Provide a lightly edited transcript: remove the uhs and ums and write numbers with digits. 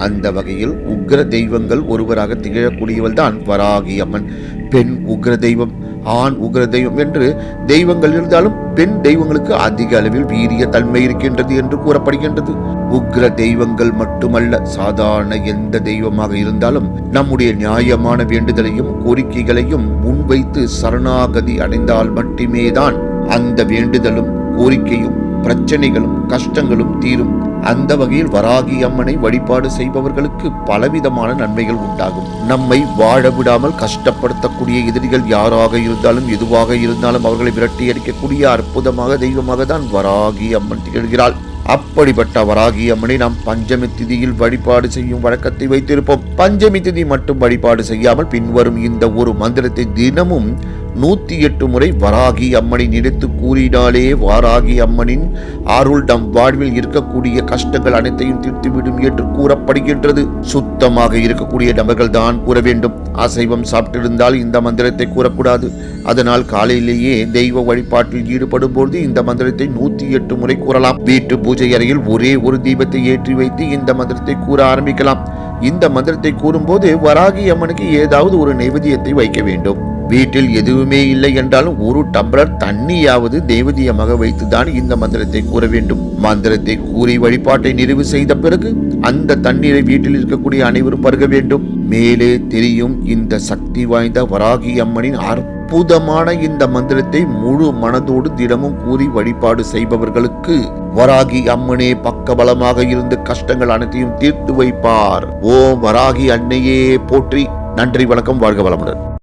அந்த வகையில் உக்ர தெய்வங்கள் ஒருவராக திகழக்கூடியவள் தான் வராகி அம்மன். பெண் உக்ர தெய்வம், ஆண் உக்ர தெய்வம் என்று தெய்வங்கள் இருந்தாலும் பெண் தெய்வங்களுக்கு அதிக அளவில் வீரிய தன்மை இருக்கின்றது என்று கூறப்படுகின்றது. உக்ர தெய்வங்கள் மட்டுமல்ல, சாதாரண எந்த தெய்வமாக இருந்தாலும் நம்முடைய நியாயமான வேண்டுதலையும் கோரிக்கைகளையும் முன்வைத்து சரணாகதி அடைந்தால் மட்டுமே தான் அந்த வேண்டுதலும் கோரிக்கையும் பிரச்சனைகளும் கஷ்டங்களும் தீரும். அந்த வகையில் வராகி அம்மனை வழிபாடு செய்பவர்களுக்கு பலவிதமான நன்மைகள் உண்டாகும். நம்மை வாழ விடாமல் கஷ்டப்படுத்தக்கூடிய எதிரிகள் யாராக இருந்தாலும் எதுவாக இருந்தாலும் அவர்களை விரட்டி அடிக்கக்கூடிய அற்புதமாக தெய்வமாக தான் வராகி அம்மன் திகழ்கிறாள். அப்படிப்பட்ட வராகி அம்மனை நாம் பஞ்சமி திதியில் வழிபாடு செய்யும் வழக்கத்தை வைத்திருப்போம். பஞ்சமி திதி மட்டும் வழிபாடு செய்யாமல் பின்வரும் இந்த ஒரு மந்திரத்தை தினமும் 108 முறை வராகி அம்மனை நினைத்து கூறினாலே வாராகி அம்மனின் அருள் நம் வாழ்வில் இருக்கக்கூடிய கஷ்டங்கள் அனைத்தையும் தீர்த்துவிடும் என்று கூறப்படுகின்றது. சுத்தமாக இருக்கக்கூடிய நபர்கள் தான் கூற வேண்டும். அசைவம் சாப்பிட்டிருந்தால் இந்த மந்திரத்தை கூறக்கூடாது. அதனால் காலையிலேயே தெய்வ வழிபாட்டில் ஈடுபடும் போது இந்த மந்திரத்தை 108 முறை கூறலாம். வீட்டு பூஜை அறையில் ஒரே ஒரு தீபத்தை ஏற்றி வைத்து இந்த மந்திரத்தை கூற ஆரம்பிக்கலாம். இந்த மந்திரத்தை கூறும்போது வராகி அம்மனுக்கு ஏதாவது ஒரு நைவேத்தியத்தை வைக்க வேண்டும். வீட்டில் எதுவுமே இல்லை என்றாலும் ஒரு டம்ளர் தண்ணியாவது தெய்வீகமாக வைத்துதான் இந்த மந்திரத்தை கூற வேண்டும். மந்திரத்தை கூறி வழிபாட்டை நிறைவு செய்த பிறகு அந்த தண்ணீரை வீட்டில் இருக்கக்கூடிய அனைவரும் பருக வேண்டும். மேலே தெரியும் இந்த சக்தி வாய்ந்த வராகி அம்மனின் அற்புதமான இந்த மந்திரத்தை முழு மனதோடு தினமும் கூறி வழிபாடு செய்பவர்களுக்கு வராகி அம்மனே பக்கபலமாக இருந்து கஷ்டங்கள் அனைத்தையும் தீர்த்து வைப்பார். ஓம் வராகி அன்னையே போற்றி. நன்றி, வணக்கம், வாழ்க வளமுடன்.